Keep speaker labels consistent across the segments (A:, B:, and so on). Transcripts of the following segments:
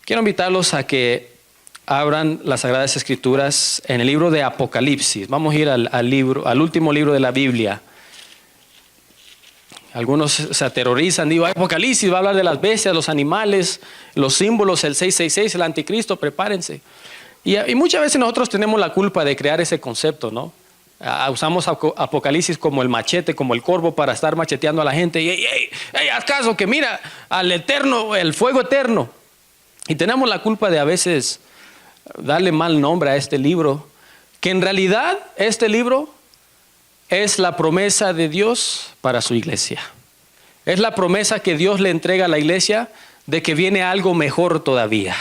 A: Quiero invitarlos a que abran las Sagradas Escrituras en el libro de Apocalipsis. Vamos a ir al último libro de la Biblia. Algunos se aterrorizan, digo, Apocalipsis va a hablar de las bestias, los animales, los símbolos, el 666, el anticristo, prepárense. Y muchas veces nosotros tenemos la culpa de crear ese concepto, ¿no? Usamos Apocalipsis como el machete, como el corvo para estar macheteando a la gente. Y haz caso que mira al eterno, el fuego eterno. Y tenemos la culpa de a veces darle mal nombre a este libro, que en realidad este libro es la promesa de Dios para su iglesia. Es la promesa que Dios le entrega a la iglesia de que viene algo mejor todavía.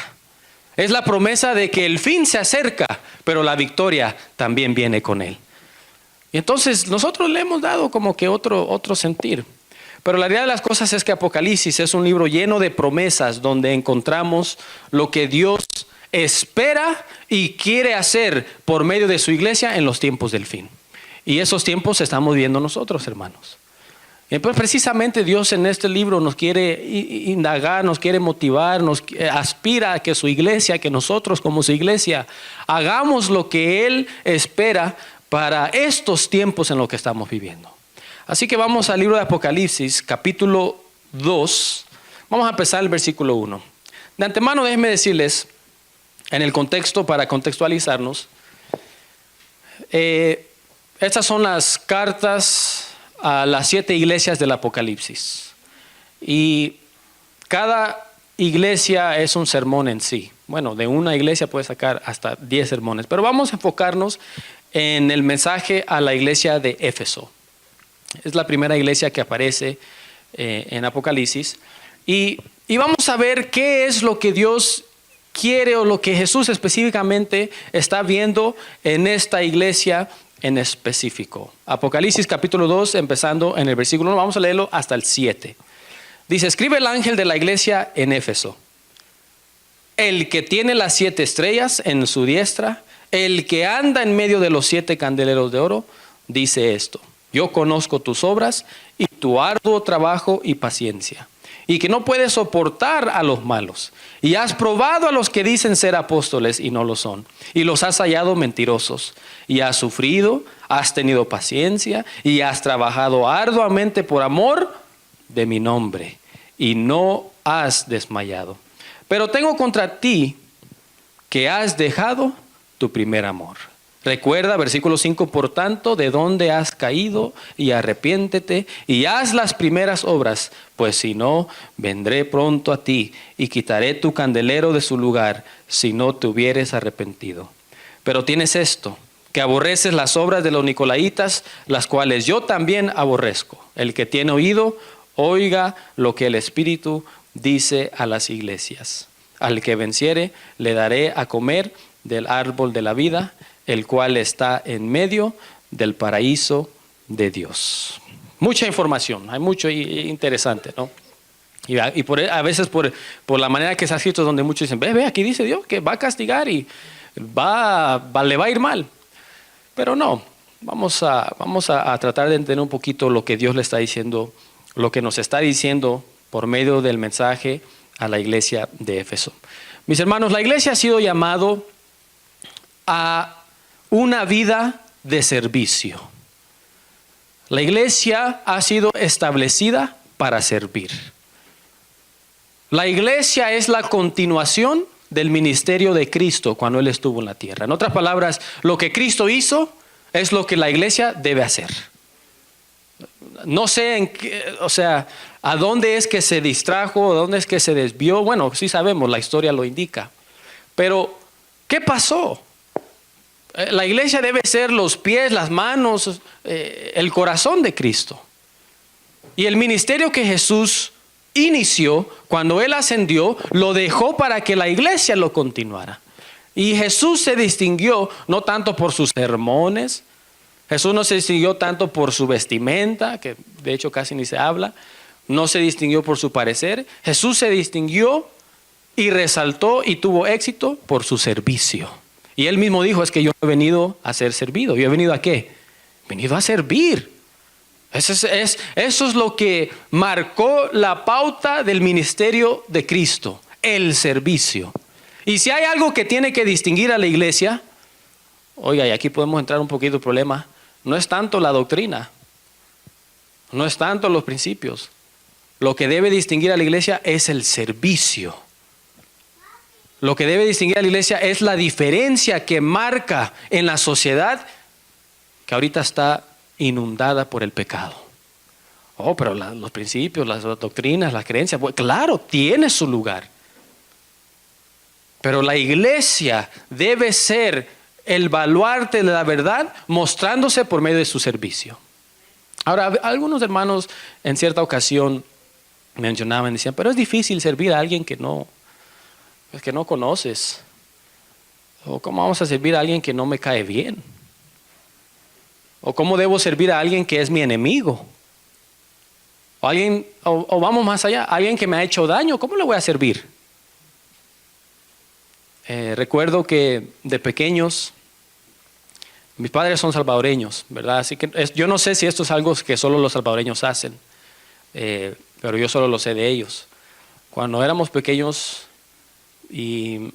A: Es la promesa de que el fin se acerca, pero la victoria también viene con él. Y entonces nosotros le hemos dado como que otro sentir. Pero la realidad de las cosas es que Apocalipsis es un libro lleno de promesas donde encontramos lo que Dios espera y quiere hacer por medio de su iglesia en los tiempos del fin. Y esos tiempos estamos viendo nosotros, hermanos. Y pues precisamente Dios en este libro nos quiere indagar, nos quiere motivar, nos aspira a que su iglesia, que nosotros como su iglesia, hagamos lo que Él espera para estos tiempos en los que estamos viviendo. Así que vamos al libro de Apocalipsis, capítulo 2. Vamos a empezar el versículo 1. De antemano déjenme decirles, en el contexto, para contextualizarnos, estas son las cartas a las 7 iglesias del Apocalipsis. Y cada iglesia es un sermón en sí. Bueno, de una iglesia puede sacar hasta 10 sermones. Pero vamos a enfocarnos en el mensaje a la iglesia de Éfeso. Es la primera iglesia que aparece en Apocalipsis. Y vamos a ver qué es lo que Dios quiere o lo que Jesús específicamente está viendo en esta iglesia en específico. Apocalipsis capítulo 2, empezando en el versículo 1, vamos a leerlo hasta el 7. Dice, escribe el ángel de la iglesia en Éfeso, el que tiene las 7 estrellas en su diestra, el que anda en medio de los 7 candeleros de oro, dice esto: yo conozco tus obras y tu arduo trabajo y paciencia, y que no puedes soportar a los malos, y has probado a los que dicen ser apóstoles y no lo son, y los has hallado mentirosos, y has sufrido, has tenido paciencia, y has trabajado arduamente por amor de mi nombre, y no has desmayado. Pero tengo contra ti que has dejado tu primer amor. Recuerda, versículo 5, por tanto, de dónde has caído, y arrepiéntete, y haz las primeras obras, pues si no, vendré pronto a ti, y quitaré tu candelero de su lugar, si no te hubieres arrepentido. Pero tienes esto, que aborreces las obras de los nicolaitas, las cuales yo también aborrezco. El que tiene oído, oiga lo que el Espíritu dice a las iglesias. Al que venciere, le daré a comer del árbol de la vida, el cual está en medio del paraíso de Dios. Mucha información, hay mucho interesante, ¿no? Y a veces por la manera que se ha escrito, donde muchos dicen, ve, aquí dice Dios que va a castigar y le va a ir mal. Pero no, vamos a tratar de entender un poquito lo que Dios le está diciendo, lo que nos está diciendo por medio del mensaje a la iglesia de Éfeso. Mis hermanos, la iglesia ha sido llamado a una vida de servicio. La iglesia ha sido establecida para servir. La iglesia es la continuación del ministerio de Cristo cuando Él estuvo en la tierra. En otras palabras, lo que Cristo hizo es lo que la iglesia debe hacer. No sé a dónde es que se distrajo, a dónde es que se desvió. Bueno, sí sabemos, la historia lo indica. Pero, ¿qué pasó? La iglesia debe ser los pies, las manos, el corazón de Cristo. Y el ministerio que Jesús inició cuando Él ascendió, lo dejó para que la iglesia lo continuara. Y Jesús se distinguió no tanto por sus sermones, Jesús no se distinguió tanto por su vestimenta, que de hecho casi ni se habla, no se distinguió por su parecer. Jesús se distinguió y resaltó y tuvo éxito por su servicio. Y Él mismo dijo, es que yo he venido a ser servido. ¿Yo he venido a qué? He venido a servir. Eso es lo que marcó la pauta del ministerio de Cristo. el servicio. Y si hay algo que tiene que distinguir a la iglesia, oiga, y aquí podemos entrar un poquito en problema, no es tanto la doctrina, no es tanto los principios. Lo que debe distinguir a la iglesia es el servicio. Lo que debe distinguir a la iglesia es la diferencia que marca en la sociedad que ahorita está inundada por el pecado. Oh, pero los principios, las doctrinas, las creencias, pues, claro, tiene su lugar. Pero la iglesia debe ser el baluarte de la verdad, mostrándose por medio de su servicio. Ahora, algunos hermanos en cierta ocasión mencionaban, decían, pero es difícil servir a alguien que no conoces. O cómo vamos a servir a alguien que no me cae bien. O cómo debo servir a alguien que es mi enemigo. O vamos más allá, alguien que me ha hecho daño, ¿cómo le voy a servir? Recuerdo que de pequeños, mis padres son salvadoreños, ¿verdad? Así que yo no sé si esto es algo que solo los salvadoreños hacen, pero yo solo lo sé de ellos. Cuando éramos pequeños y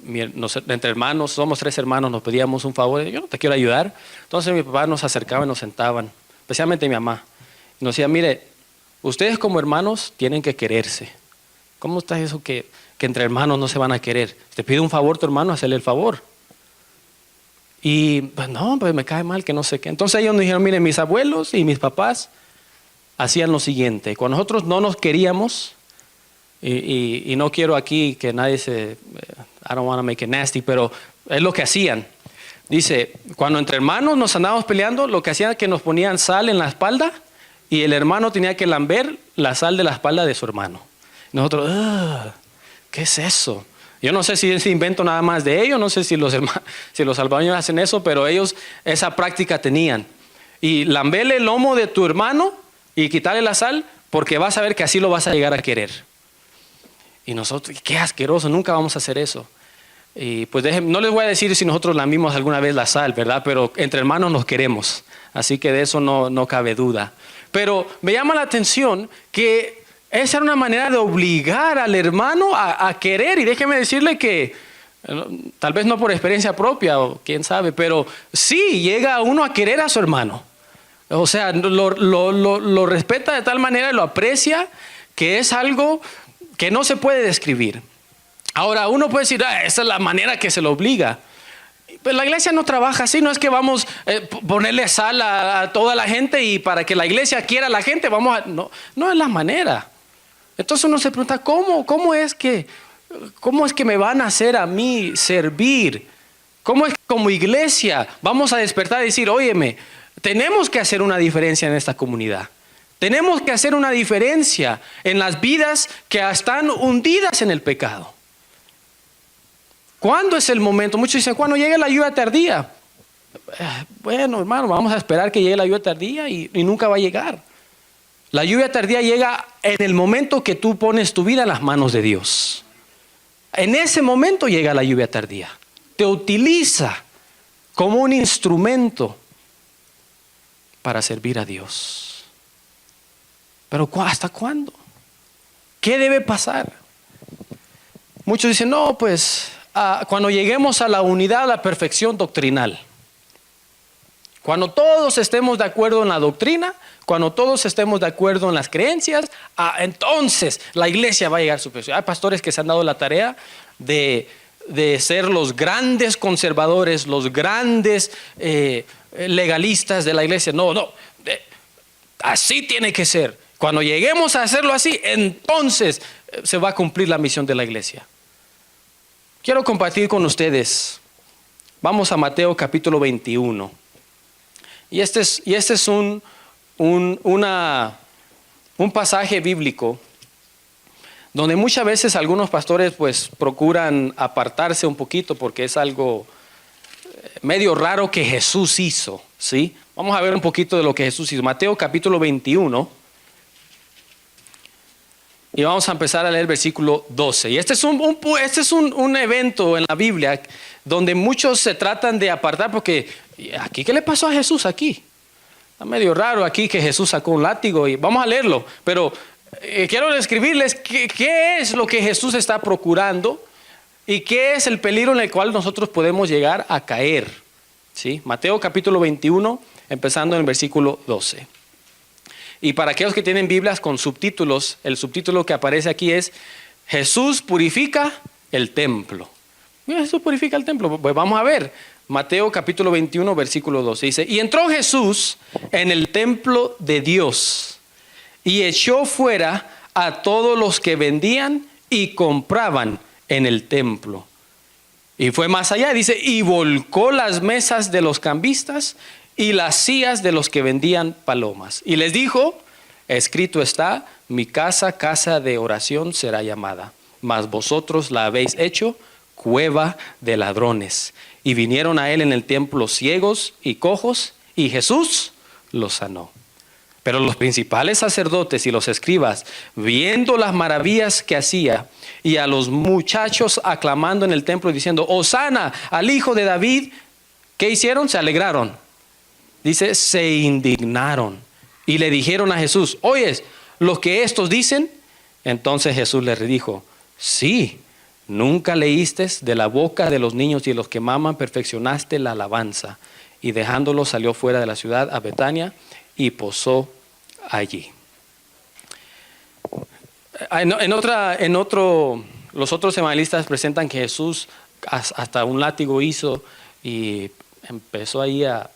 A: entre hermanos, somos 3 hermanos, nos pedíamos un favor, yo no te quiero ayudar. Entonces mi papá nos acercaba y nos sentaban, especialmente mi mamá, y nos decía, mire, ustedes como hermanos tienen que quererse. ¿Cómo está eso que entre hermanos no se van a querer? Te pide un favor tu hermano, hazle el favor. Y pues no, pues me cae mal que no sé qué. Entonces ellos nos dijeron, miren, mis abuelos y mis papás hacían lo siguiente. Cuando nosotros no nos queríamos, y no quiero aquí que nadie I don't want to make it nasty, pero es lo que hacían. Dice, cuando entre hermanos nos andábamos peleando, lo que hacían es que nos ponían sal en la espalda y el hermano tenía que lamber la sal de la espalda de su hermano. Nosotros, ¿qué es eso? Yo no sé si es invento nada más de ellos, no sé si los salvadoreños hacen eso, pero ellos esa práctica tenían. Y lamberle el lomo de tu hermano y quitarle la sal, porque vas a ver que así lo vas a llegar a querer. Y nosotros, qué asqueroso, nunca vamos a hacer eso. Y pues no les voy a decir si nosotros lambimos alguna vez la sal, ¿verdad? Pero entre hermanos nos queremos, así que de eso no cabe duda. Pero me llama la atención que esa era una manera de obligar al hermano a querer. Y déjeme decirle que, tal vez no por experiencia propia, o quién sabe, pero sí llega uno a querer a su hermano. O sea, lo respeta de tal manera y lo aprecia que es algo que no se puede describir. Ahora, uno puede decir, esa es la manera que se lo obliga. Pero la iglesia no trabaja así, no es que vamos a ponerle sal a toda la gente y para que la iglesia quiera a la gente, no es la manera. Entonces uno se pregunta, ¿cómo es que me van a hacer a mí servir? ¿Cómo es que como iglesia vamos a despertar y decir, óyeme, tenemos que hacer una diferencia en esta comunidad? Tenemos que hacer una diferencia en las vidas que están hundidas en el pecado. ¿Cuándo es el momento? Muchos dicen, cuando llegue la lluvia tardía. Bueno, hermano, vamos a esperar que llegue la lluvia tardía y nunca va a llegar. La lluvia tardía llega en el momento que tú pones tu vida en las manos de Dios. En ese momento llega la lluvia tardía. Te utiliza como un instrumento para servir a Dios. Pero ¿hasta cuándo? ¿Qué debe pasar? Muchos dicen, no, pues cuando lleguemos a la unidad, a la perfección doctrinal. Cuando todos estemos de acuerdo en la doctrina, cuando todos estemos de acuerdo en las creencias, entonces la iglesia va a llegar a su perfección. Hay pastores que se han dado la tarea de ser los grandes conservadores, los grandes legalistas de la iglesia. No, así tiene que ser. Cuando lleguemos a hacerlo así, entonces se va a cumplir la misión de la iglesia. Quiero compartir con ustedes. Vamos a Mateo capítulo 21. Y este es un pasaje bíblico donde muchas veces algunos pastores pues procuran apartarse un poquito porque es algo medio raro que Jesús hizo, ¿sí? Vamos a ver un poquito de lo que Jesús hizo. Mateo capítulo 21 y vamos a empezar a leer el versículo 12. Y este es un evento en la Biblia donde muchos se tratan de apartar porque aquí, ¿qué le pasó a Jesús aquí? Está medio raro aquí que Jesús sacó un látigo y vamos a leerlo, pero quiero describirles qué es lo que Jesús está procurando y qué es el peligro en el cual nosotros podemos llegar a caer. ¿Sí? Mateo capítulo 21, empezando en el versículo 12. Y para aquellos que tienen Biblias con subtítulos, el subtítulo que aparece aquí es: Jesús purifica el templo. Jesús purifica el templo. Pues vamos a ver. Mateo capítulo 21, versículo 12. Dice: y entró Jesús en el templo de Dios y echó fuera a todos los que vendían y compraban en el templo. Y fue más allá, dice, y volcó las mesas de los cambistas y las sillas de los que vendían palomas. Y les dijo: escrito está, mi casa, casa de oración será llamada, mas vosotros la habéis hecho cueva de ladrones. Y vinieron a él en el templo ciegos y cojos, y Jesús los sanó. Pero los principales sacerdotes y los escribas, viendo las maravillas que hacía, y a los muchachos aclamando en el templo diciendo: Hosana al hijo de David, ¿qué hicieron? Se alegraron. Dice, se indignaron y le dijeron a Jesús: ¿oyes lo que estos dicen? Entonces Jesús les dijo: sí, nunca leíste de la boca de los niños y de los que maman perfeccionaste la alabanza. Y dejándolo salió fuera de la ciudad a Betania y posó allí. Los otros evangelistas presentan que Jesús hasta un látigo hizo y empezó ahí a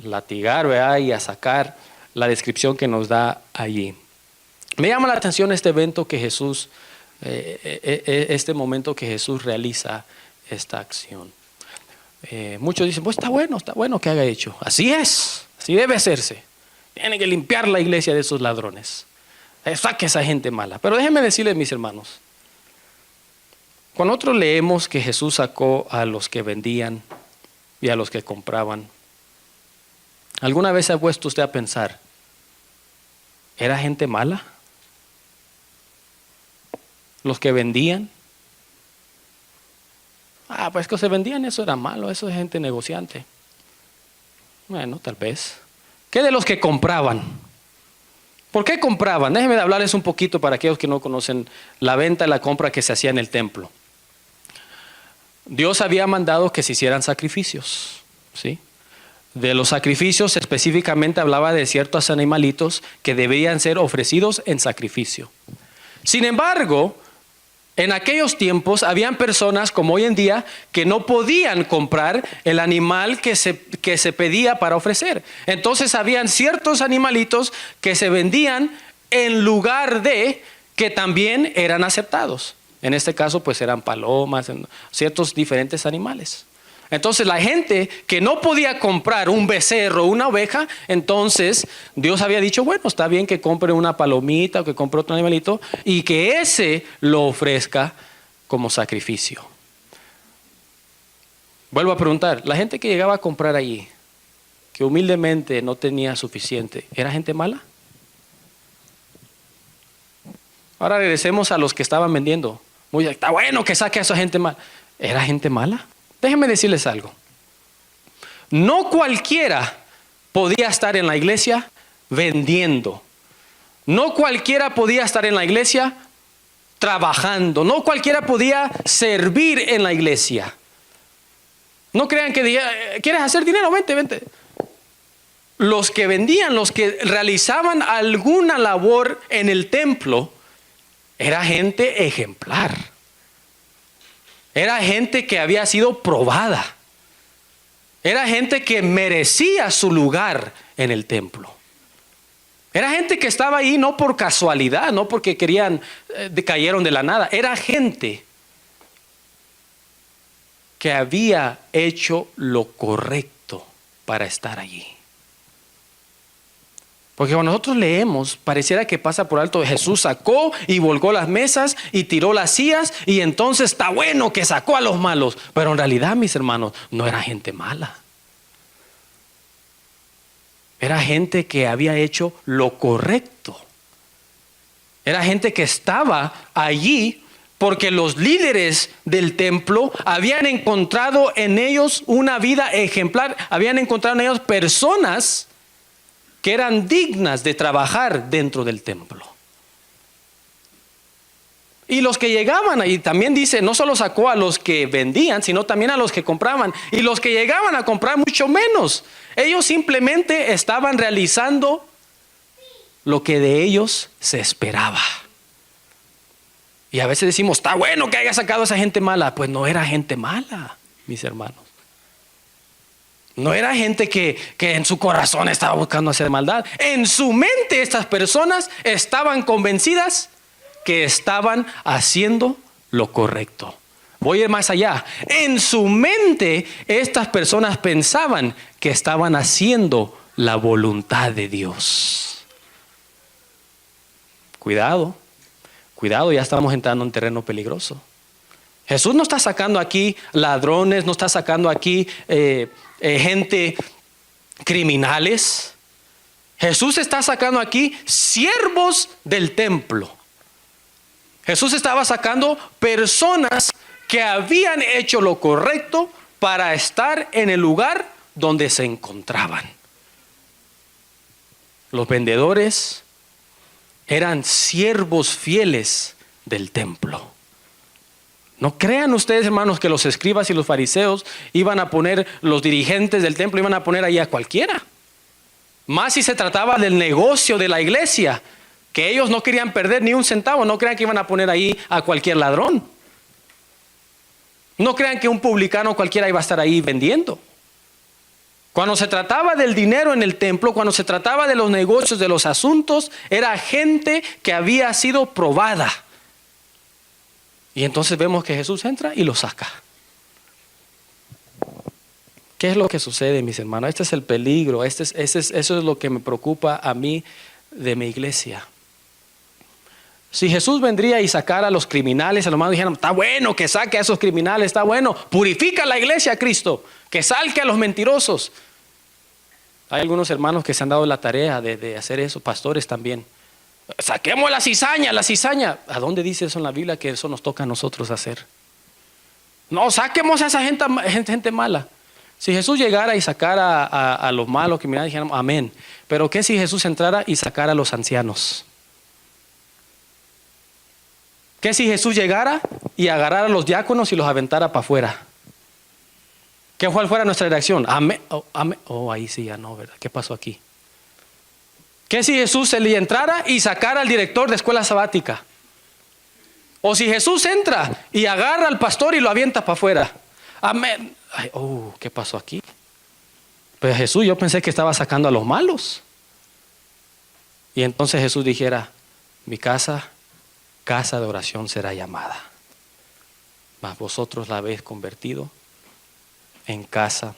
A: latigar, ¿verdad? Y a sacar la descripción que nos da allí. Me llama la atención este evento que Jesús, este momento que Jesús realiza esta acción. Muchos dicen: pues está bueno que haga hecho. Así es, así debe hacerse. Tiene que limpiar la iglesia de esos ladrones. Saque a esa gente mala. Pero déjenme decirles, mis hermanos, cuando nosotros leemos que Jesús sacó a los que vendían y a los que compraban, ¿alguna vez se ha puesto usted a pensar: ¿era gente mala los que vendían? Pues que se vendían, eso era malo, eso es gente negociante. Bueno, tal vez. ¿Qué de los que compraban? ¿Por qué compraban? Déjenme hablarles un poquito para aquellos que no conocen la venta y la compra que se hacía en el templo. Dios había mandado que se hicieran sacrificios, ¿sí? De los sacrificios específicamente hablaba de ciertos animalitos que debían ser ofrecidos en sacrificio. Sin embargo, en aquellos tiempos habían personas como hoy en día que no podían comprar el animal que se pedía para ofrecer. Entonces habían ciertos animalitos que se vendían en lugar de que también eran aceptados. En este caso pues eran palomas, ciertos diferentes animales. Entonces la gente que no podía comprar un becerro o una oveja, entonces Dios había dicho: bueno, está bien que compre una palomita o que compre otro animalito y que ese lo ofrezca como sacrificio. Vuelvo a preguntar, la gente que llegaba a comprar allí, que humildemente no tenía suficiente, ¿era gente mala? Ahora regresemos a los que estaban vendiendo. Muy, está bueno que saque a esa gente mala. ¿Era gente mala? Déjenme decirles algo. No cualquiera podía estar en la iglesia vendiendo. No cualquiera podía estar en la iglesia trabajando. No cualquiera podía servir en la iglesia. No crean que diga: ¿quieres hacer dinero? Vente. Los que vendían, los que realizaban alguna labor en el templo, era gente ejemplar. Era gente que había sido probada. Era gente que merecía su lugar en el templo. Era gente que estaba ahí no por casualidad, no porque cayeron de la nada. Era gente que había hecho lo correcto para estar allí. Porque cuando nosotros leemos, pareciera que pasa por alto: Jesús sacó y volcó las mesas y tiró las sillas, y entonces está bueno que sacó a los malos. Pero en realidad, mis hermanos, no era gente mala. Era gente que había hecho lo correcto. Era gente que estaba allí porque los líderes del templo habían encontrado en ellos una vida ejemplar. Habían encontrado en ellos personas que eran dignas de trabajar dentro del templo. Y los que llegaban, y también dice, no solo sacó a los que vendían, sino también a los que compraban. Y los que llegaban a comprar mucho menos. Ellos simplemente estaban realizando lo que de ellos se esperaba. Y a veces decimos, está bueno que haya sacado a esa gente mala. Pues no era gente mala, mis hermanos. No era gente que en su corazón estaba buscando hacer maldad. En su mente estas personas estaban convencidas que estaban haciendo lo correcto. Voy a ir más allá. En su mente estas personas pensaban que estaban haciendo la voluntad de Dios. Cuidado, cuidado, ya estamos entrando en terreno peligroso. Jesús no está sacando aquí ladrones, no está sacando aquí gente criminales. Jesús está sacando aquí siervos del templo. Jesús estaba sacando personas que habían hecho lo correcto para estar en el lugar donde se encontraban. Los vendedores eran siervos fieles del templo. No crean ustedes, hermanos, que los escribas y los fariseos iban a poner, los dirigentes del templo iban a poner ahí a cualquiera. Más si se trataba del negocio de la iglesia, que ellos no querían perder ni un centavo. No crean que iban a poner ahí a cualquier ladrón. No crean que un publicano cualquiera iba a estar ahí vendiendo. Cuando se trataba del dinero en el templo, cuando se trataba de los negocios, de los asuntos, era gente que había sido probada. Y entonces vemos que Jesús entra y lo saca. ¿Qué es lo que sucede, mis hermanos? Este es el peligro, eso es lo que me preocupa a mí de mi iglesia. Si Jesús vendría y sacara a los criminales, a los malos dijeran, está bueno que saque a esos criminales, está bueno, purifica la iglesia, Cristo, que saque a los mentirosos. Hay algunos hermanos que se han dado la tarea de hacer eso, pastores también. Saquemos la cizaña. ¿A dónde dice eso en la Biblia que eso nos toca a nosotros hacer? No, saquemos a esa gente mala. Si Jesús llegara y sacara a los malos criminales, dijeran amén. Pero ¿qué si Jesús entrara y sacara a los ancianos? ¿Qué si Jesús llegara y agarrara a los diáconos y los aventara para afuera? ¿Qué cuál fuera nuestra reacción? Amén. Ahí sí ya no, ¿verdad? ¿Qué pasó aquí? ¿Qué si Jesús se le entrara y sacara al director de escuela sabática? O si Jesús entra y agarra al pastor y lo avienta para afuera. Amén. ¿Qué pasó aquí? Pues Jesús, yo pensé que estaba sacando a los malos. Y entonces Jesús dijera, mi casa de oración será llamada. Mas vosotros la habéis convertido en casa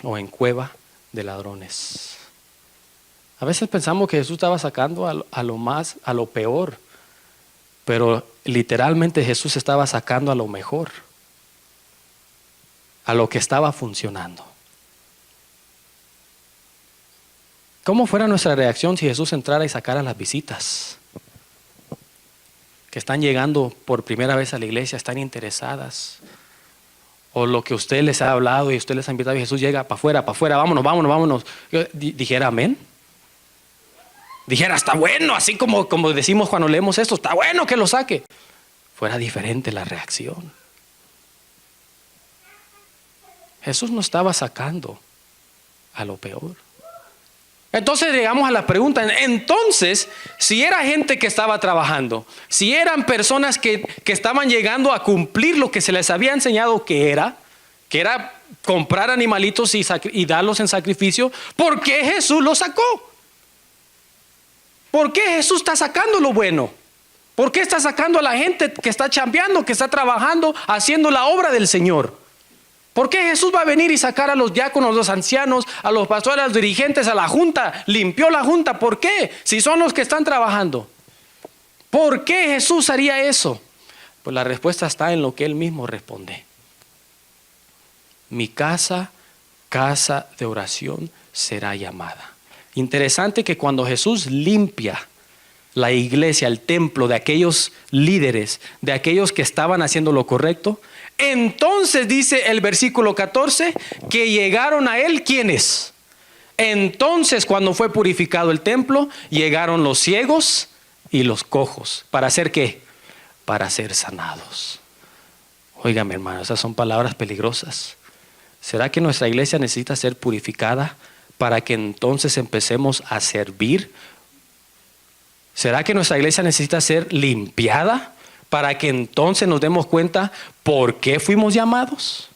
A: o en cueva de ladrones. A veces pensamos que Jesús estaba sacando a lo peor, pero literalmente Jesús estaba sacando a lo mejor, a lo que estaba funcionando. ¿Cómo fuera nuestra reacción si Jesús entrara y sacara las visitas que están llegando por primera vez a la iglesia, están interesadas? O lo que usted les ha hablado y usted les ha invitado y Jesús llega para afuera, vámonos. Dijera amén. Dijera, está bueno, así como decimos cuando leemos esto, está bueno que lo saque. Fuera diferente la reacción. Jesús no estaba sacando a lo peor. Entonces llegamos a la pregunta, entonces, si era gente que estaba trabajando, si eran personas que estaban llegando a cumplir lo que se les había enseñado que era comprar animalitos y darlos en sacrificio, ¿por qué Jesús los sacó? ¿Por qué Jesús está sacando lo bueno? ¿Por qué está sacando a la gente que está chambeando, que está trabajando, haciendo la obra del Señor? ¿Por qué Jesús va a venir y sacar a los diáconos, los ancianos, a los pastores, a los dirigentes, a la junta? Limpió la junta. ¿Por qué? Si son los que están trabajando. ¿Por qué Jesús haría eso? Pues la respuesta está en lo que Él mismo responde. Mi casa de oración será llamada. Interesante que cuando Jesús limpia la iglesia, el templo de aquellos líderes, de aquellos que estaban haciendo lo correcto, entonces dice el versículo 14 que llegaron a Él, ¿quiénes? Entonces cuando fue purificado el templo, llegaron los ciegos y los cojos. ¿Para hacer qué? para ser sanados. Óigame, hermano, esas son palabras peligrosas. ¿Será que nuestra iglesia necesita ser purificada para que entonces empecemos a servir? ¿Será que nuestra iglesia necesita ser limpiada para que entonces nos demos cuenta por qué fuimos llamados?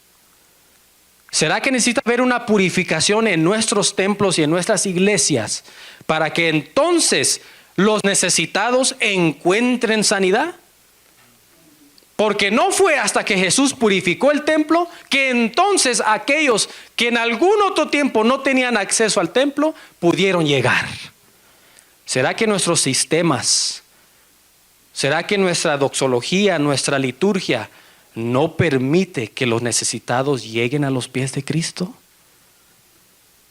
A: ¿Será que necesita haber una purificación en nuestros templos y en nuestras iglesias para que entonces los necesitados encuentren sanidad? Porque no fue hasta que Jesús purificó el templo que entonces aquellos que en algún otro tiempo no tenían acceso al templo pudieron llegar. ¿Será que nuestros sistemas, será que nuestra doxología, nuestra liturgia no permite que los necesitados lleguen a los pies de Cristo?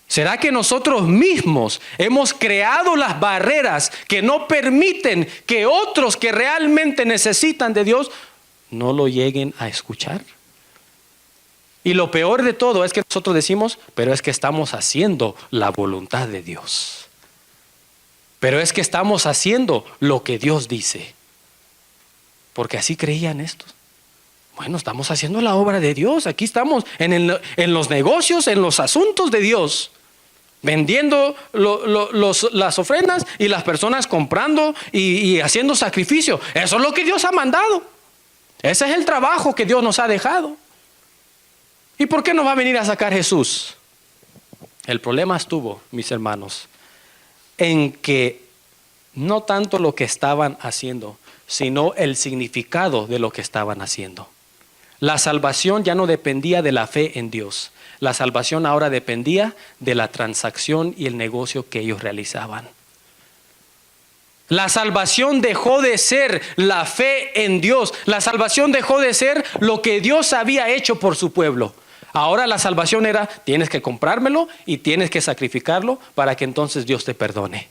A: ¿Será que nosotros mismos hemos creado las barreras que no permiten que otros que realmente necesitan de Dios no lo lleguen a escuchar? Y lo peor de todo es que nosotros decimos, pero es que estamos haciendo la voluntad de Dios. Pero es que estamos haciendo lo que Dios dice. Porque así creían estos. Bueno, estamos haciendo la obra de Dios. Aquí estamos en los negocios, en los asuntos de Dios. Vendiendo las ofrendas y las personas comprando y haciendo sacrificio. Eso es lo que Dios ha mandado. Ese es el trabajo que Dios nos ha dejado. ¿Y por qué no va a venir a sacar Jesús? El problema estuvo, mis hermanos, en que no tanto lo que estaban haciendo, sino el significado de lo que estaban haciendo. La salvación ya no dependía de la fe en Dios. La salvación ahora dependía de la transacción y el negocio que ellos realizaban. La salvación dejó de ser la fe en Dios. La salvación dejó de ser lo que Dios había hecho por su pueblo. Ahora la salvación era, tienes que comprármelo y tienes que sacrificarlo para que entonces Dios te perdone.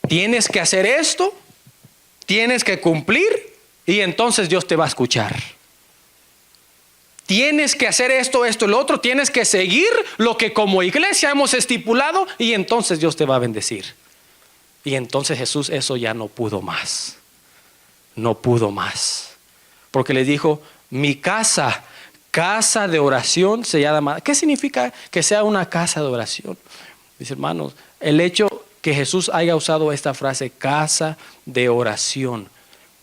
A: Tienes que hacer esto, tienes que cumplir y entonces Dios te va a escuchar. Tienes que hacer esto, esto y lo otro, tienes que seguir lo que como iglesia hemos estipulado y entonces Dios te va a bendecir. Y entonces Jesús eso ya no pudo más. No pudo más. Porque les dijo, mi casa de oración se llama. ¿Qué significa que sea una casa de oración? Mis hermanos, el hecho que Jesús haya usado esta frase, casa de oración,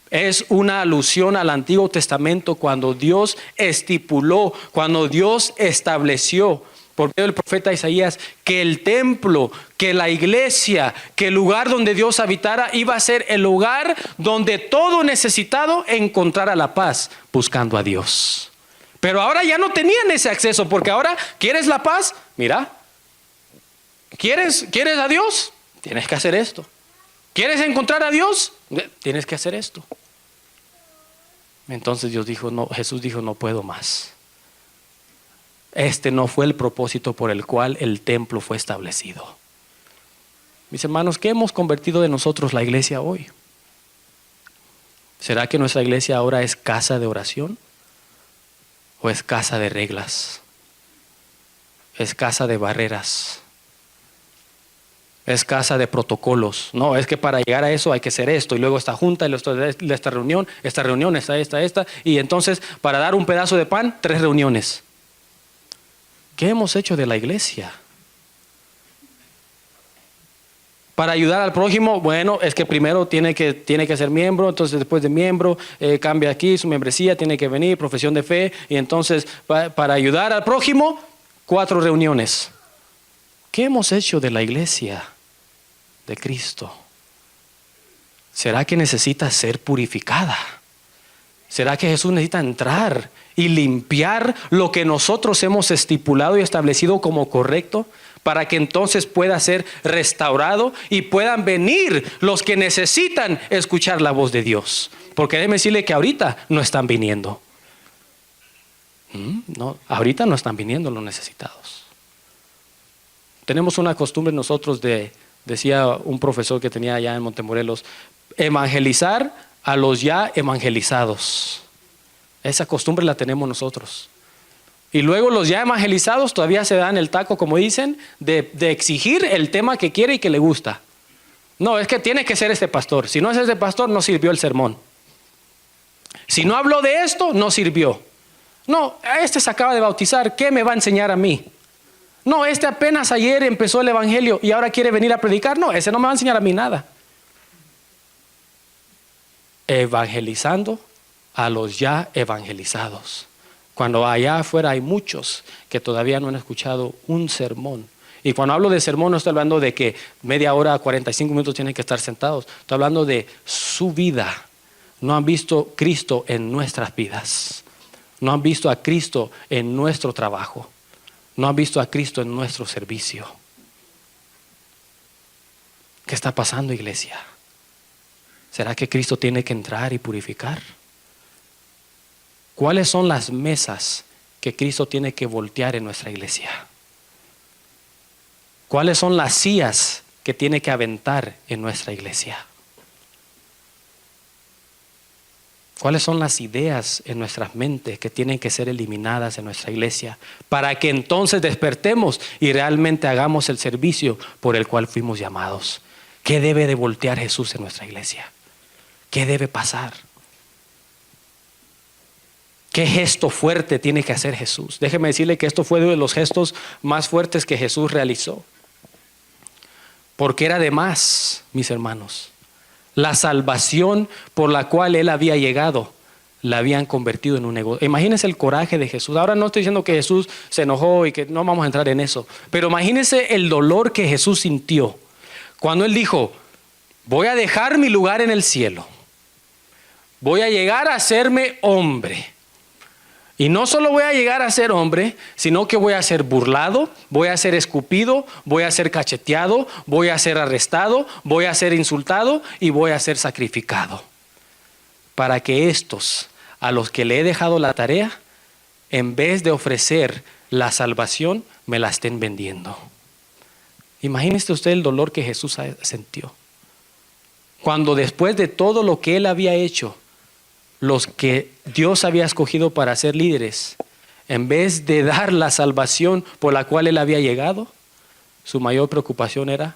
A: es una alusión al Antiguo Testamento cuando Dios estipuló, cuando Dios estableció por medio del profeta Isaías que el templo, que la iglesia, que el lugar donde Dios habitara iba a ser el lugar donde todo necesitado encontrara la paz buscando a Dios. Pero ahora ya no tenían ese acceso porque ahora, ¿quieres la paz? Mira, ¿quieres a Dios? Tienes que hacer esto. ¿Quieres encontrar a Dios? Tienes que hacer esto. Entonces Jesús dijo, no puedo más. Este no fue el propósito por el cual el templo fue establecido. Mis hermanos, ¿qué hemos convertido de nosotros la iglesia hoy? ¿Será que nuestra iglesia ahora es casa de oración? ¿O es casa de reglas? ¿Es casa de barreras? ¿Es casa de protocolos? No, es que para llegar a eso hay que hacer esto, y luego esta junta, y esta reunión, esta, y entonces para dar un pedazo de pan, 3 reuniones. ¿Qué hemos hecho de la iglesia? Para ayudar al prójimo, bueno, es que primero tiene que ser miembro, entonces después de miembro, cambia aquí su membresía, tiene que venir, profesión de fe, y entonces para ayudar al prójimo, 4 reuniones. ¿Qué hemos hecho de la iglesia de Cristo? ¿Será que necesita ser purificada? ¿Será que Jesús necesita entrar y limpiar lo que nosotros hemos estipulado y establecido como correcto para que entonces pueda ser restaurado y puedan venir los que necesitan escuchar la voz de Dios? Porque déjeme decirle que ahorita no están viniendo. No, ahorita no están viniendo los necesitados. Tenemos una costumbre nosotros decía un profesor que tenía allá en Montemorelos, evangelizar a los ya evangelizados. Esa costumbre la tenemos nosotros. Y luego los ya evangelizados todavía se dan el taco, como dicen, de exigir el tema que quiere y que le gusta. No, es que tiene que ser este pastor. Si no es este pastor, no sirvió el sermón. Si no habló de esto, no sirvió. No, este se acaba de bautizar, ¿qué me va a enseñar a mí? No, este apenas ayer empezó el evangelio y ahora quiere venir a predicar. No, ese no me va a enseñar a mí nada. Evangelizando a los ya evangelizados. Cuando allá afuera hay muchos que todavía no han escuchado un sermón. Y cuando hablo de sermón no estoy hablando de que media hora, 45 minutos tienen que estar sentados. Estoy hablando de su vida. No han visto Cristo en nuestras vidas. No han visto a Cristo en nuestro trabajo. No han visto a Cristo en nuestro servicio. ¿Qué está pasando, iglesia? ¿Será que Cristo tiene que entrar y purificar? ¿Cuáles son las mesas que Cristo tiene que voltear en nuestra iglesia? ¿Cuáles son las sillas que tiene que aventar en nuestra iglesia? ¿Cuáles son las ideas en nuestras mentes que tienen que ser eliminadas en nuestra iglesia para que entonces despertemos y realmente hagamos el servicio por el cual fuimos llamados? ¿Qué debe de voltear Jesús en nuestra iglesia? ¿Qué debe pasar? ¿Qué gesto fuerte tiene que hacer Jesús? Déjeme decirle que esto fue uno de los gestos más fuertes que Jesús realizó. Porque era de más, mis hermanos. La salvación por la cual Él había llegado, la habían convertido en un negocio. Imagínense el coraje de Jesús. Ahora no estoy diciendo que Jesús se enojó y que no vamos a entrar en eso. Pero imagínense el dolor que Jesús sintió cuando Él dijo, voy a dejar mi lugar en el cielo. Voy a llegar a hacerme hombre. Y no solo voy a llegar a ser hombre, sino que voy a ser burlado, voy a ser escupido, voy a ser cacheteado, voy a ser arrestado, voy a ser insultado y voy a ser sacrificado. Para que estos, a los que le he dejado la tarea, en vez de ofrecer la salvación, me la estén vendiendo. Imagínese usted el dolor que Jesús sintió. Cuando después de todo lo que Él había hecho, los que Dios había escogido para ser líderes, en vez de dar la salvación por la cual Él había llegado, su mayor preocupación era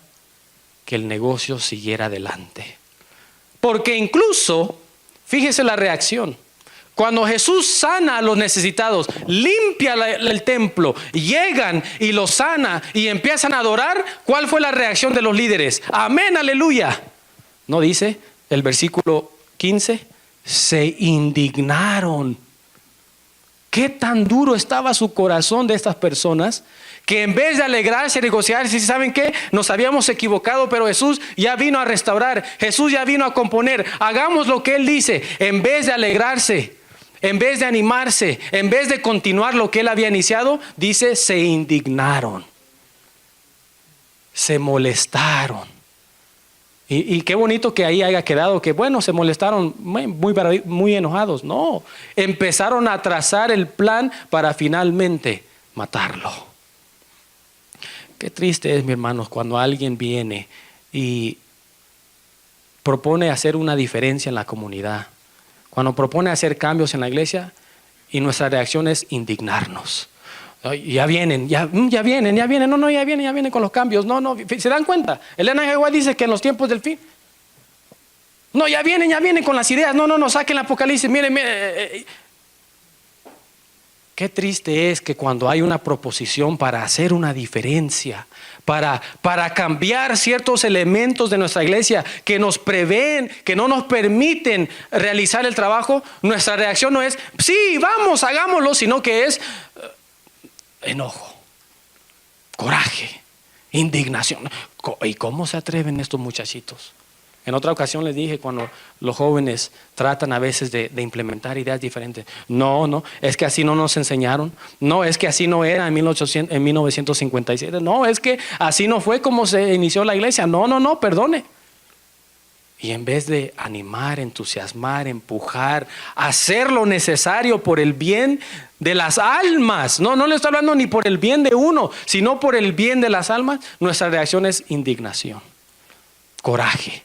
A: que el negocio siguiera adelante. Porque incluso, fíjese la reacción, cuando Jesús sana a los necesitados, limpia el templo, llegan y los sana y empiezan a adorar, ¿cuál fue la reacción de los líderes? Amén, aleluya. ¿No dice el versículo 15? Se indignaron. ¿Qué tan duro estaba su corazón de estas personas? Que en vez de alegrarse y regocijarse, ¿saben qué? Nos habíamos equivocado, pero Jesús ya vino a restaurar. Jesús ya vino a componer. Hagamos lo que Él dice. En vez de alegrarse, en vez de animarse, en vez de continuar lo que Él había iniciado, dice, se indignaron. Se molestaron. Y qué bonito que ahí haya quedado que bueno, se molestaron muy enojados. No, empezaron a trazar el plan para finalmente matarlo. Qué triste es, mis hermanos, cuando alguien viene y propone hacer una diferencia en la comunidad. Cuando propone hacer cambios en la iglesia y nuestra reacción es indignarnos. Ya vienen, ya vienen, no, ya vienen con los cambios, no, ¿se dan cuenta? Elena G. White dice que en los tiempos del fin, no, ya vienen con las ideas, no, saquen el Apocalipsis, miren. Qué triste es que cuando hay una proposición para hacer una diferencia, para cambiar ciertos elementos de nuestra iglesia que nos prevén, que no nos permiten realizar el trabajo, nuestra reacción no es, sí, vamos, hagámoslo, sino que es enojo, coraje, indignación. ¿Y cómo se atreven estos muchachitos? En otra ocasión les dije, cuando los jóvenes tratan a veces de implementar ideas diferentes, no, es que así no nos enseñaron, no, es que así no era en 1957, no, es que así no fue como se inició la iglesia, no, perdone. Y en vez de animar, entusiasmar, empujar, hacer lo necesario por el bien de las almas, no le estoy hablando ni por el bien de uno, sino por el bien de las almas, nuestra reacción es indignación, coraje,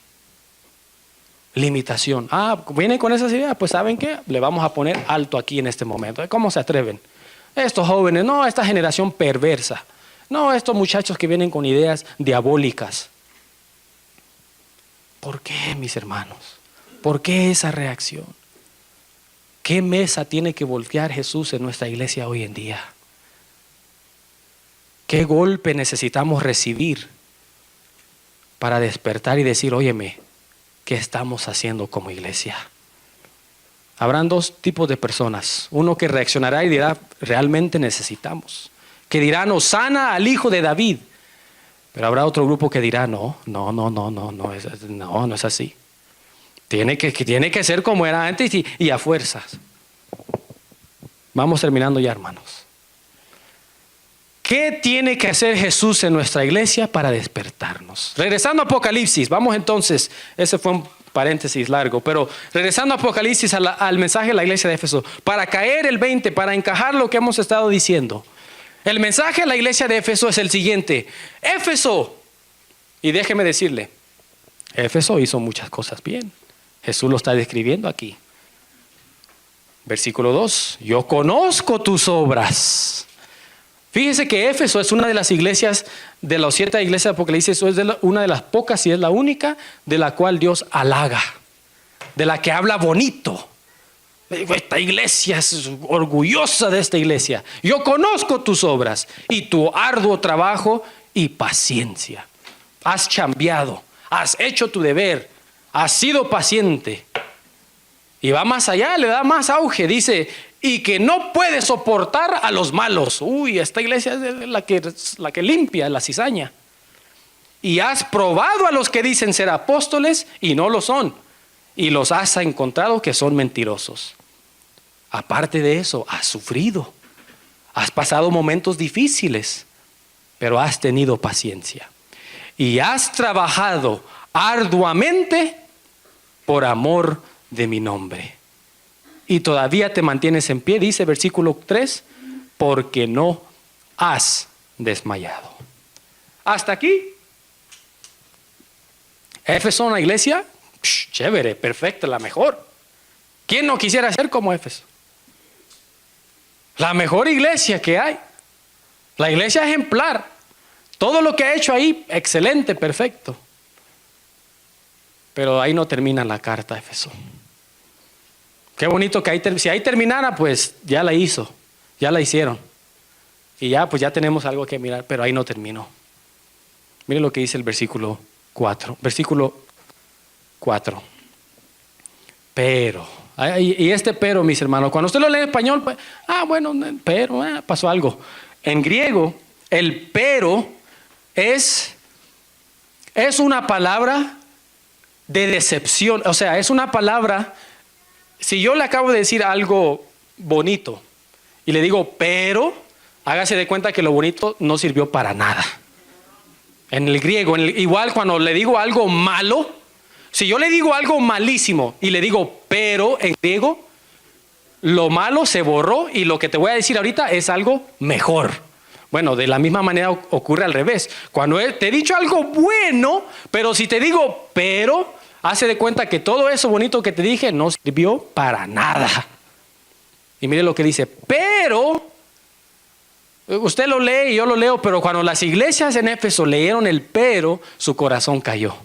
A: limitación. Vienen con esas ideas, pues ¿saben qué? Le vamos a poner alto aquí en este momento. ¿Cómo se atreven? Estos jóvenes, no, esta generación perversa, no, estos muchachos que vienen con ideas diabólicas. ¿Por qué, mis hermanos? ¿Por qué esa reacción? ¿Qué mesa tiene que voltear Jesús en nuestra iglesia hoy en día? ¿Qué golpe necesitamos recibir para despertar y decir, óyeme, ¿qué estamos haciendo como iglesia? Habrán dos tipos de personas. Uno que reaccionará y dirá, realmente necesitamos. Que dirán, hosana al hijo de David. Pero habrá otro grupo que dirá, no es así. Tiene que ser como era antes y a fuerzas. Vamos terminando ya, hermanos. ¿Qué tiene que hacer Jesús en nuestra iglesia para despertarnos? Regresando a Apocalipsis, vamos entonces, ese fue un paréntesis largo, pero regresando a Apocalipsis al mensaje de la iglesia de Éfeso, para caer el 20, para encajar lo que hemos estado diciendo. El mensaje a la iglesia de Éfeso es el siguiente: Éfeso, y déjeme decirle, Éfeso hizo muchas cosas bien. Jesús lo está describiendo aquí. Versículo 2, yo conozco tus obras. Fíjese que Éfeso es una de las iglesias, de las 7 iglesias de Apocalipsis, es una de las pocas y es la única de la cual Dios halaga, de la que habla bonito. Esta iglesia es orgullosa de esta iglesia. Yo conozco tus obras y tu arduo trabajo y paciencia. Has chambeado, has hecho tu deber, has sido paciente. Y va más allá, le da más auge, dice, y que no puede soportar a los malos. Uy, esta iglesia es la que limpia la cizaña. Y has probado a los que dicen ser apóstoles y no lo son. Y los has encontrado que son mentirosos. Aparte de eso, has sufrido. Has pasado momentos difíciles, pero has tenido paciencia. Y has trabajado arduamente por amor de mi nombre. Y todavía te mantienes en pie, dice versículo 3, porque no has desmayado. Hasta aquí. Éfeso, una iglesia chévere, perfecta, la mejor. ¿Quién no quisiera ser como Éfeso? La mejor iglesia que hay. La iglesia ejemplar. Todo lo que ha hecho ahí, excelente, perfecto. Pero ahí no termina la carta a Éfeso. Qué bonito que si ahí terminara, pues ya la hizo, ya la hicieron. Y ya, pues ya tenemos algo que mirar, pero ahí no terminó. Miren lo que dice el versículo 4. Versículo 4. Pero, y este pero, mis hermanos, cuando usted lo lee en español, pues, bueno, pero, pasó algo. En griego, el pero es una palabra de decepción. O sea, es una palabra. Si yo le acabo de decir algo bonito y le digo pero, hágase de cuenta que lo bonito no sirvió para nada. En el griego, igual cuando le digo algo malo, si yo le digo algo malísimo y le digo pero en griego, lo malo se borró y lo que te voy a decir ahorita es algo mejor. Bueno, de la misma manera ocurre al revés. Cuando te he dicho algo bueno, pero si te digo pero, hace de cuenta que todo eso bonito que te dije no sirvió para nada. Y mire lo que dice, pero, usted lo lee y yo lo leo, pero cuando las iglesias en Éfeso leyeron el pero, su corazón cayó.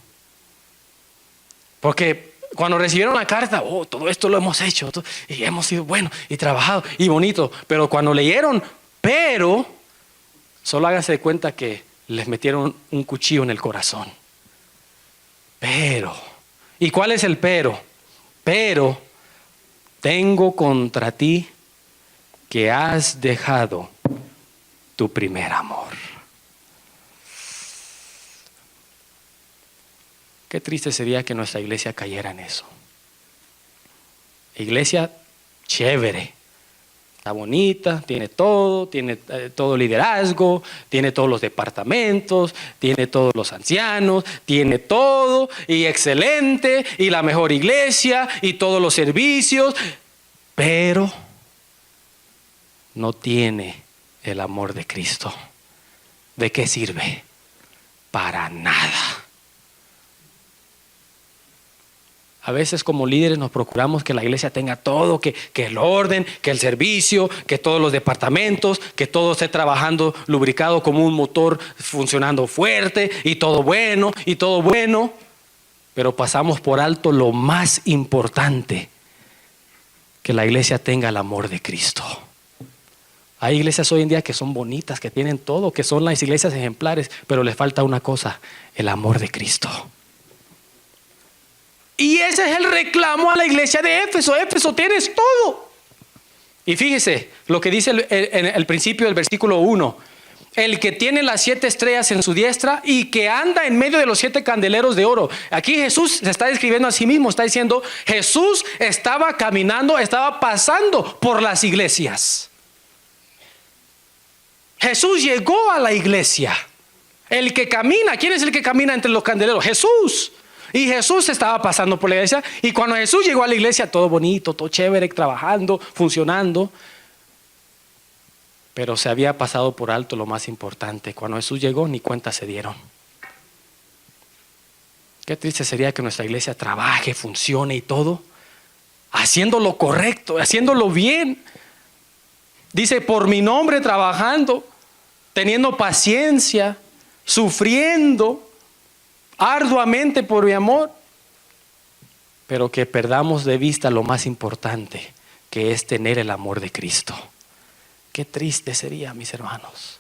A: Porque cuando recibieron la carta, todo esto lo hemos hecho, y hemos sido buenos, y trabajado, y bonito. Pero cuando leyeron pero, solo hágase de cuenta que les metieron un cuchillo en el corazón. Pero, ¿y cuál es el pero? Pero tengo contra ti que has dejado tu primer amor. Qué triste sería que nuestra iglesia cayera en eso. Iglesia chévere, está bonita, tiene todo liderazgo, tiene todos los departamentos, tiene todos los ancianos, tiene todo y excelente y la mejor iglesia y todos los servicios, pero no tiene el amor de Cristo. ¿De qué sirve? Para nada. A veces como líderes nos procuramos que la iglesia tenga todo, que el orden, que el servicio, que todos los departamentos, que todo esté trabajando lubricado como un motor funcionando fuerte y todo bueno. pero pasamos por alto lo más importante, que la iglesia tenga el amor de Cristo. Hay iglesias hoy en día que son bonitas, que tienen todo, que son las iglesias ejemplares, pero les falta una cosa: el amor de Cristo. Y ese es el reclamo a la iglesia de Éfeso. Éfeso, tienes todo. Y fíjese lo que dice en el principio del versículo 1. El que tiene las 7 estrellas en su diestra y que anda en medio de los 7 candeleros de oro. Aquí Jesús se está describiendo a sí mismo. Está diciendo, Jesús estaba caminando, estaba pasando por las iglesias. Jesús llegó a la iglesia. El que camina, ¿quién es el que camina entre los candeleros? Jesús. Y Jesús estaba pasando por la iglesia. Y cuando Jesús llegó a la iglesia, todo bonito, todo chévere, trabajando, funcionando. Pero se había pasado por alto lo más importante. Cuando Jesús llegó, ni cuenta se dieron. Qué triste sería que nuestra iglesia trabaje, funcione y todo, haciendo lo correcto, haciéndolo bien. Dice, por mi nombre trabajando, teniendo paciencia, sufriendo arduamente por mi amor, pero que perdamos de vista lo más importante, que es tener el amor de Cristo. Qué triste sería, mis hermanos.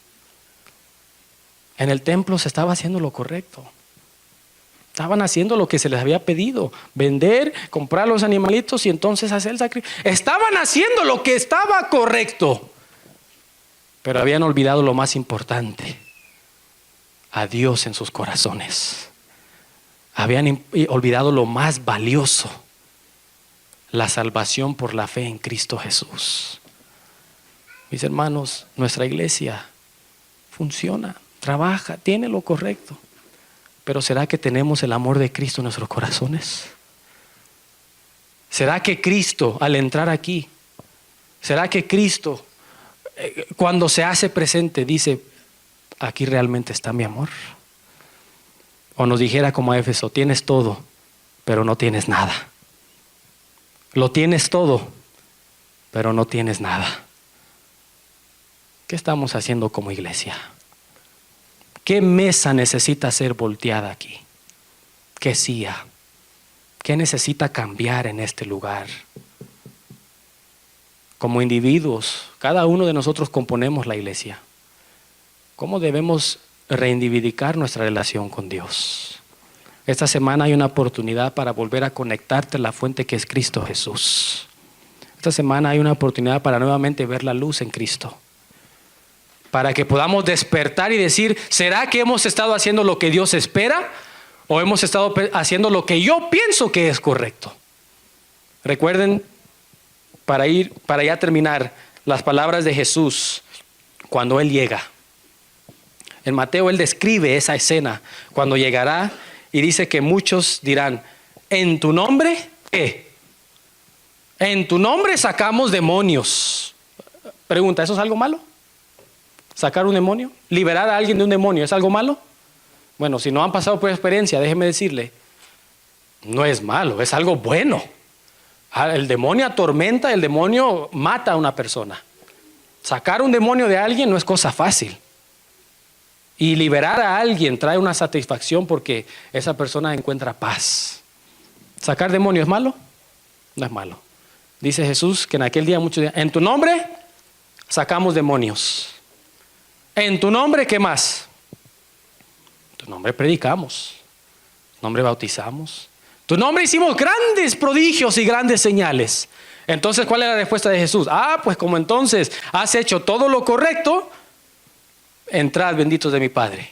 A: En el templo se estaba haciendo lo correcto. Estaban haciendo lo que se les había pedido: vender, comprar los animalitos y entonces hacer el sacrificio. Estaban haciendo lo que estaba correcto, pero habían olvidado lo más importante: a Dios en sus corazones. Habían olvidado lo más valioso: la salvación por la fe en Cristo Jesús. Mis hermanos, nuestra iglesia funciona, trabaja, tiene lo correcto, pero ¿será que tenemos el amor de Cristo en nuestros corazones? ¿Será que Cristo, al entrar aquí, será que Cristo, cuando se hace presente, dice, aquí realmente está mi amor? O nos dijera como a Éfeso, tienes todo, pero no tienes nada. Lo tienes todo, pero no tienes nada. ¿Qué estamos haciendo como iglesia? ¿Qué mesa necesita ser volteada aquí? ¿Qué silla? ¿Qué necesita cambiar en este lugar? Como individuos, cada uno de nosotros componemos la iglesia. ¿Cómo debemos reivindicar nuestra relación con Dios? Esta semana hay una oportunidad para volver a conectarte a la fuente que es Cristo Jesús. Esta semana hay una oportunidad para nuevamente ver la luz en Cristo, para que podamos despertar y decir, ¿será que hemos estado haciendo lo que Dios espera? ¿O hemos estado haciendo lo que yo pienso que es correcto? Recuerden, para ya terminar, las palabras de Jesús cuando Él llega. En Mateo Él describe esa escena cuando llegará y dice que muchos dirán, ¿en tu nombre qué? En tu nombre sacamos demonios. Pregunta, ¿eso es algo malo? ¿Sacar un demonio? ¿Liberar a alguien de un demonio es algo malo? Bueno, si no han pasado por experiencia, déjeme decirle, no es malo, es algo bueno. El demonio atormenta, el demonio mata a una persona. Sacar un demonio de alguien no es cosa fácil. Y liberar a alguien trae una satisfacción porque esa persona encuentra paz. ¿Sacar demonio es malo? No es malo. Dice Jesús que en aquel día muchos días, en tu nombre sacamos demonios. En tu nombre, ¿qué más? En tu nombre predicamos. En tu nombre bautizamos. En tu nombre hicimos grandes prodigios y grandes señales. Entonces, ¿cuál es la respuesta de Jesús? Pues como entonces has hecho todo lo correcto, entrad benditos de mi Padre.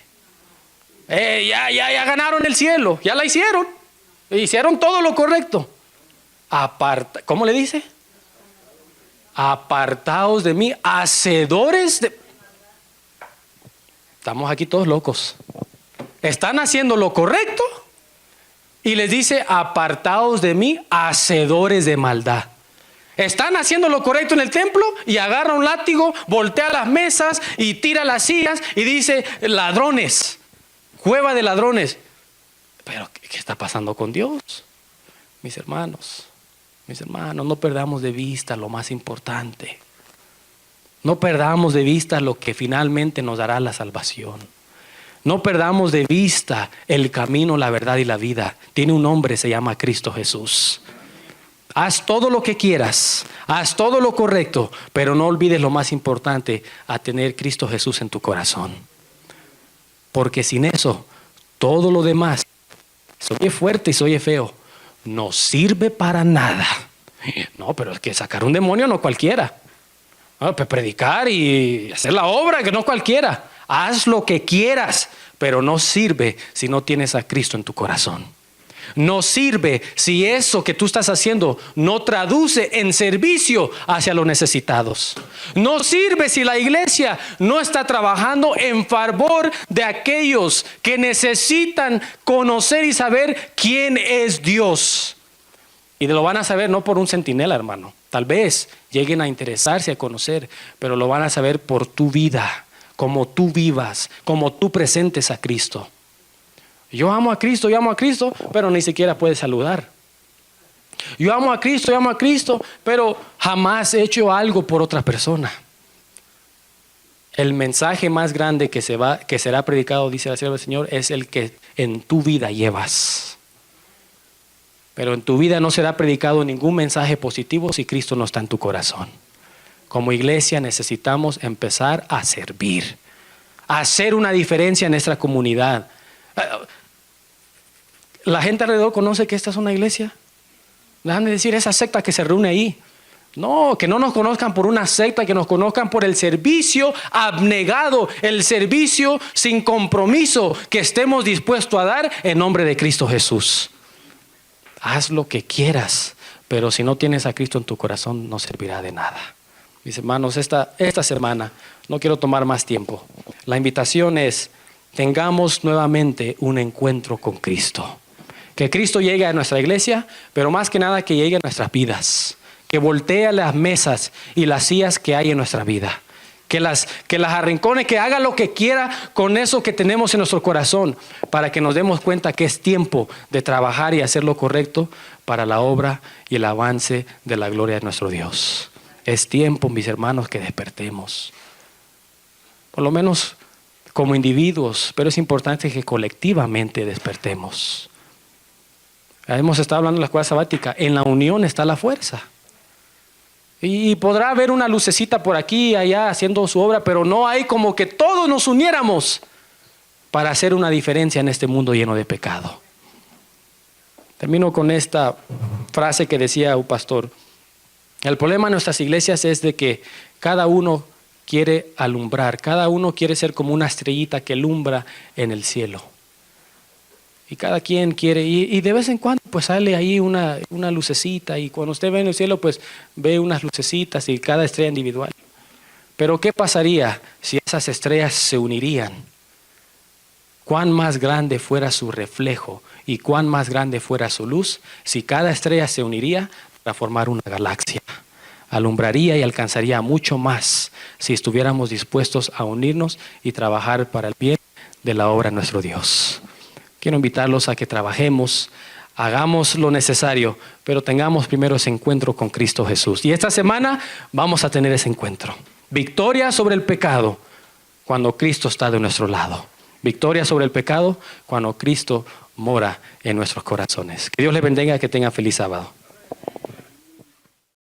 A: Ya ganaron el cielo, ya la hicieron. Hicieron todo lo correcto. ¿Cómo le dice? Apartaos de mí, hacedores de... Estamos aquí todos locos. Están haciendo lo correcto y les dice, apartaos de mí, hacedores de maldad. Están haciendo lo correcto en el templo y agarra un látigo, voltea las mesas y tira las sillas y dice, ladrones, cueva de ladrones. Pero ¿qué está pasando con Dios? Mis hermanos, no perdamos de vista lo más importante. No perdamos de vista lo que finalmente nos dará la salvación. No perdamos de vista el camino, la verdad y la vida. Tiene un nombre, se llama Cristo Jesús. Haz todo lo que quieras, haz todo lo correcto, pero no olvides lo más importante, a tener Cristo Jesús en tu corazón. Porque sin eso, todo lo demás, se oye fuerte y se oye feo, no sirve para nada. No, pero es que sacar un demonio no cualquiera. No, predicar y hacer la obra que no cualquiera. Haz lo que quieras, pero no sirve si no tienes a Cristo en tu corazón. No sirve si eso que tú estás haciendo no traduce en servicio hacia los necesitados. No sirve si la iglesia no está trabajando en favor de aquellos que necesitan conocer y saber quién es Dios. Y lo van a saber no por un centinela, hermano. Tal vez lleguen a interesarse, a conocer, pero lo van a saber por tu vida, como tú vivas, como tú presentes a Cristo. Yo amo a Cristo, pero ni siquiera puede saludar. Yo amo a Cristo, pero jamás he hecho algo por otra persona. El mensaje más grande que será predicado, dice la sierva del Señor, es el que en tu vida llevas. Pero en tu vida no será predicado ningún mensaje positivo si Cristo no está en tu corazón. Como iglesia necesitamos empezar a servir, a hacer una diferencia en nuestra comunidad. La gente alrededor conoce que esta es una iglesia. Dejan de decir esa secta que se reúne ahí. No, que no nos conozcan por una secta, que nos conozcan por el servicio abnegado, el servicio sin compromiso que estemos dispuestos a dar en nombre de Cristo Jesús. Haz lo que quieras, pero si no tienes a Cristo en tu corazón no servirá de nada. Mis hermanos, esta semana no quiero tomar más tiempo. La invitación es: tengamos nuevamente un encuentro con Cristo. Que Cristo llegue a nuestra iglesia, pero más que nada que llegue a nuestras vidas. Que voltee las mesas y las sillas que hay en nuestra vida. Que las arrincone, que haga lo que quiera con eso que tenemos en nuestro corazón, para que nos demos cuenta que es tiempo de trabajar y hacer lo correcto para la obra y el avance de la gloria de nuestro Dios. Es tiempo, mis hermanos, que despertemos. Por lo menos como individuos, pero es importante que colectivamente despertemos. Hemos estado hablando de la escuela sabática. En la unión está la fuerza. Y podrá haber una lucecita por aquí y allá haciendo su obra, pero no hay como que todos nos uniéramos para hacer una diferencia en este mundo lleno de pecado. Termino con esta frase que decía un pastor. El problema en nuestras iglesias es de que cada uno quiere alumbrar, cada uno quiere ser como una estrellita que alumbra en el cielo. Y cada quien quiere, y de vez en cuando pues sale ahí una lucecita, y cuando usted ve en el cielo pues ve unas lucecitas y cada estrella individual. Pero ¿qué pasaría si esas estrellas se unirían? Cuán más grande fuera su reflejo y cuán más grande fuera su luz si cada estrella se uniría para formar una galaxia. Alumbraría y alcanzaría mucho más si estuviéramos dispuestos a unirnos y trabajar para el bien de la obra de nuestro Dios. Quiero invitarlos a que trabajemos, hagamos lo necesario, pero tengamos primero ese encuentro con Cristo Jesús. Y esta semana vamos a tener ese encuentro. Victoria sobre el pecado cuando Cristo está de nuestro lado. Victoria sobre el pecado cuando Cristo mora en nuestros corazones. Que Dios les bendiga y que tengan feliz sábado.